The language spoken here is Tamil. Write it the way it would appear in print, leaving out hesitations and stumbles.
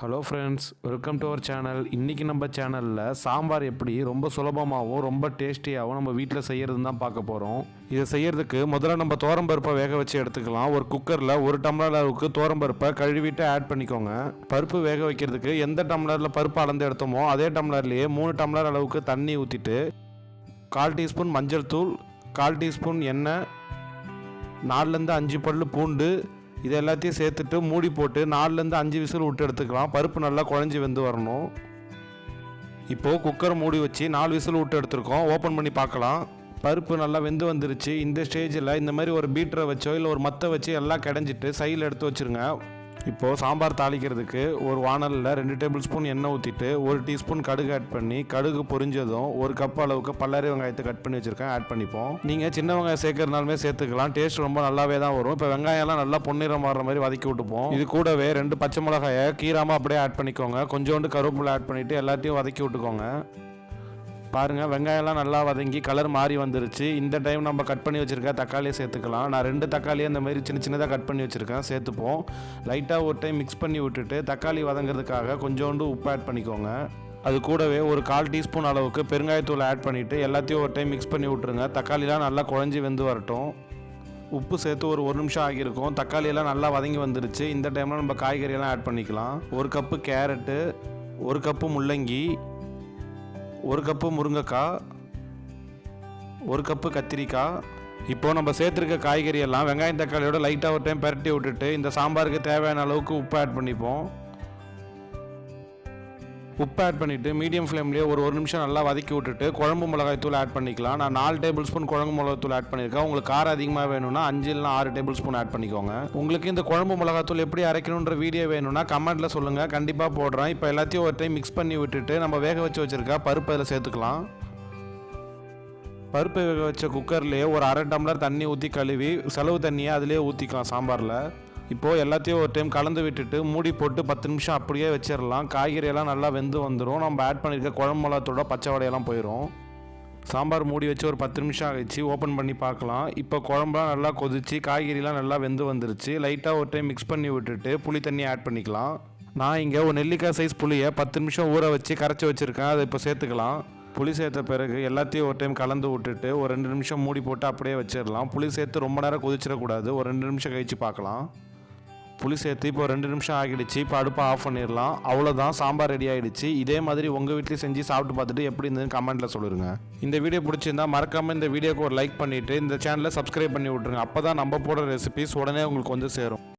Hello friends, welcome to our channel. இன்றைக்கி நம்ம சேனலில் சாம்பார் எப்படி ரொம்ப சுலபமாகவும் ரொம்ப டேஸ்டியாகவும் நம்ம வீட்டில் செய்கிறது தான் பார்க்க போகிறோம். இதை செய்கிறதுக்கு முதல்ல நம்ம துவரம்பருப்பை வேக வச்சு எடுத்துக்கலாம். ஒரு குக்கரில் 1 டம்ளர் அளவுக்கு துவரம்பருப்பை கழுவிட்டு ஆட் பண்ணிக்கோங்க. பருப்பு வேக வைக்கிறதுக்கு எந்த டம்ளரில் பருப்பு அளந்து எடுத்தோமோ அதே டம்ளர்லேயே 3 டம்ளர் அளவுக்கு தண்ணி ஊற்றிட்டு 1/4 டீஸ்பூன் மஞ்சள் தூள், 1/4 டீஸ்பூன் எண்ணெய், 4லேருந்து 5 பல்லு பூண்டு இது எல்லாத்தையும் சேர்த்துட்டு மூடி போட்டு 4லேருந்து 5 விசில் விட்டு எடுத்துக்கலாம். பருப்பு நல்லா குழஞ்சி வெந்து வரணும். இப்போது குக்கரை மூடி வச்சு 4 விசில் விட்டு எடுத்துருக்கோம். ஓப்பன் பண்ணி பார்க்கலாம். பருப்பு நல்லா வெந்து வந்துருச்சு. இந்த ஸ்டேஜில் இந்த மாதிரி ஒரு பீட்டரை வச்சோ இல்லை ஒரு மத்தை வச்சு எல்லாம் கடைஞ்சிட்டு சைடில் எடுத்து வச்சுருங்க. இப்போது சாம்பார் தாளிக்கிறதுக்கு ஒரு வானலில் 2 டேபிள் ஸ்பூன் எண்ணெய் ஊற்றிட்டு 1 டீஸ்பூன் கடுகு ஆட் பண்ணி கடுகு பொரிஞ்சதும் 1 கப் அளவுக்கு பல்லாரி வெங்காயத்தை கட் பண்ணி வச்சுருக்கேன் ஆட் பண்ணிப்போம். நீங்கள் சின்ன வெங்காயம் சேர்க்கறதுனாலுமே சேர்த்துக்கலாம். டேஸ்ட் ரொம்ப நல்லாவே தான் வரும். இப்போ வெங்காயம்லாம் நல்லா பொன்னிறம் மாறுற மாதிரி வதக்கி விட்டுப்போம். இது கூடவே 2 பச்சை மிளகாயை கீராமல் அப்படியே ஆட் பண்ணிக்கோங்க. கொஞ்சோண்டு கருவேப்பிலை ஆட் பண்ணிவிட்டு எல்லாத்தையும் வதக்கி விட்டுக்கோங்க. பாருங்கள், வெங்காயம்லாம் நல்லா வதங்கி கலர் மாறி வந்துருச்சு. இந்த டைம் நம்ம கட் பண்ணி வச்சுருக்க தக்காளியை சேர்த்துக்கலாம். நான் 2 தக்காளியை இந்த மாதிரி சின்ன சின்னதாக கட் பண்ணி வச்சுருக்கேன், சேர்த்துப்போம். லைட்டாக ஒரு டைம் மிக்ஸ் பண்ணி விட்டுட்டு தக்காளி வதங்கிறதுக்காக கொஞ்சோண்டு உப்பு ஆட் பண்ணிக்கோங்க. அது கூடவே ஒரு 1/4 டீஸ்பூன் அளவுக்கு பெருங்காயத்தூள் ஆட் பண்ணிவிட்டு எல்லாத்தையும் ஒரு டைம் மிக்ஸ் பண்ணி விட்டுருங்க. தக்காளிலாம் நல்லா குழஞ்சி வெந்து வரட்டும். உப்பு சேர்த்து ஒரு நிமிஷம் ஆகியிருக்கும். தக்காளியெல்லாம் நல்லா வதங்கி வந்துருச்சு. இந்த டைமில் நம்ம காய்கறியெல்லாம் ஆட் பண்ணிக்கலாம். 1 கப்பு கேரட்டு, 1 கப்பு முள்ளங்கி, 1 கப்பு முருங்கைக்காய், 1 கப்பு கத்திரிக்காய். இப்போது நம்ம சேர்த்துருக்க காய்கறி எல்லாம் வெங்காயம் தக்காளியோட லைட்டாக ஒரு டைம் பரட்டி விட்டுட்டு இந்த சாம்பாருக்கு தேவையான அளவுக்கு உப்பு ஆட் பண்ணிப்போம். உப்பு ஆட் பண்ணிவிட்டு மீடியம் ஃப்ளேம்லேயே ஒரு நிமிஷம் நல்லா வதக்கி விட்டுட்டு குழம்பு மிளகாய் தூள் ஆட் பண்ணிக்கலாம். நான் 4 டேபிள் ஸ்பூன் குழம்பு மிளகாய் தூள் ஆட் பண்ணியிருக்கேன். உங்களுக்கு காரம் அதிகமாக வேணும்னா 5 இல்லைனா 6 டேபிள் ஸ்பூன் ஆட் பண்ணிக்கோங்க. உங்களுக்கு இந்த குழம்பு மிளகாய் தூள் எப்படி அரைக்கணுன்ற வீடியோ வேணும்னா கமெண்ட்டில் சொல்லுங்கள், கண்டிப்பாக போடுறேன். இப்போ எல்லாத்தையும் ஒரு டைம் மிக்ஸ் பண்ணி விட்டுட்டு நம்ம வேக வச்சுருக்க பருப்பு அதில் சேர்த்துக்கலாம். பருப்பு வேக வச்ச குக்கர்லேயே ஒரு 1/2 டம்ளர் தண்ணி ஊற்றி கழுவி செலவு தண்ணியை அதிலே ஊற்றிக்கலாம் சாம்பாரில். இப்போது எல்லாத்தையும் ஒரு டைம் கலந்து விட்டுட்டு மூடி போட்டு 10 நிமிஷம் அப்படியே வச்சிடலாம். காய்கறியெல்லாம் நல்லா வெந்து வந்துடும். நம்ம ஆட் பண்ணியிருக்க குழம்பு மிளகாத்தூளோட பச்சை வடையெல்லாம் போயிடும். சாம்பார் மூடி வச்சு ஒரு 10 நிமிஷம் ஆகிடுச்சு. ஓப்பன் பண்ணி பார்க்கலாம். இப்போ குழம்புலாம் நல்லா கொதிச்சு காய்கறிலாம் நல்லா வெந்து வந்துருச்சு. லைட்டாக ஒரு டைம் மிக்ஸ் பண்ணி விட்டுட்டு புளி தண்ணி ஆட் பண்ணிக்கலாம். நான் இங்கே ஒரு நெல்லிக்காய் சைஸ் புளியை 10 நிமிஷம் ஊற வச்சு கரைச்சி வச்சுருக்கேன். அதை இப்போ சேர்த்துக்கலாம். புளி சேர்த்த பிறகு எல்லாத்தையும் ஒரு டைம் கலந்து விட்டுட்டு ஒரு 2 நிமிஷம் மூடி போட்டு அப்படியே வச்சிடலாம். புளி சேர்த்து ரொம்ப நேரம் கொதிச்சிடக்கூடாது. ஒரு 2 நிமிஷம் கழித்து பார்க்கலாம். புளி சேர்த்து இப்போ 2 நிமிஷம் ஆகிடுச்சு. இப்போ அடுப்பை ஆஃப் பண்ணிடலாம். அவ்வளோதான், சாம்பார் ரெடி ஆகிடுச்சு. இதே மாதிரி உங்கள் வீட்லேயும் செஞ்சு சாப்பிட்டு பார்த்துட்டு எப்படி இருந்ததுன்னு கமெண்ட்டில் சொல்லுங்கள். இந்த வீடியோ பிடிச்சிருந்தா மறக்காமல் இந்த வீடியோக்கு ஒரு லைக் பண்ணிவிட்டு இந்த சேனலை சப்ஸ்கிரைப் பண்ணி விட்ருங்க. அப்போ தான் நம்ம போடுற ரெசிபிஸ் உடனே உங்களுக்கு வந்து சேரும்.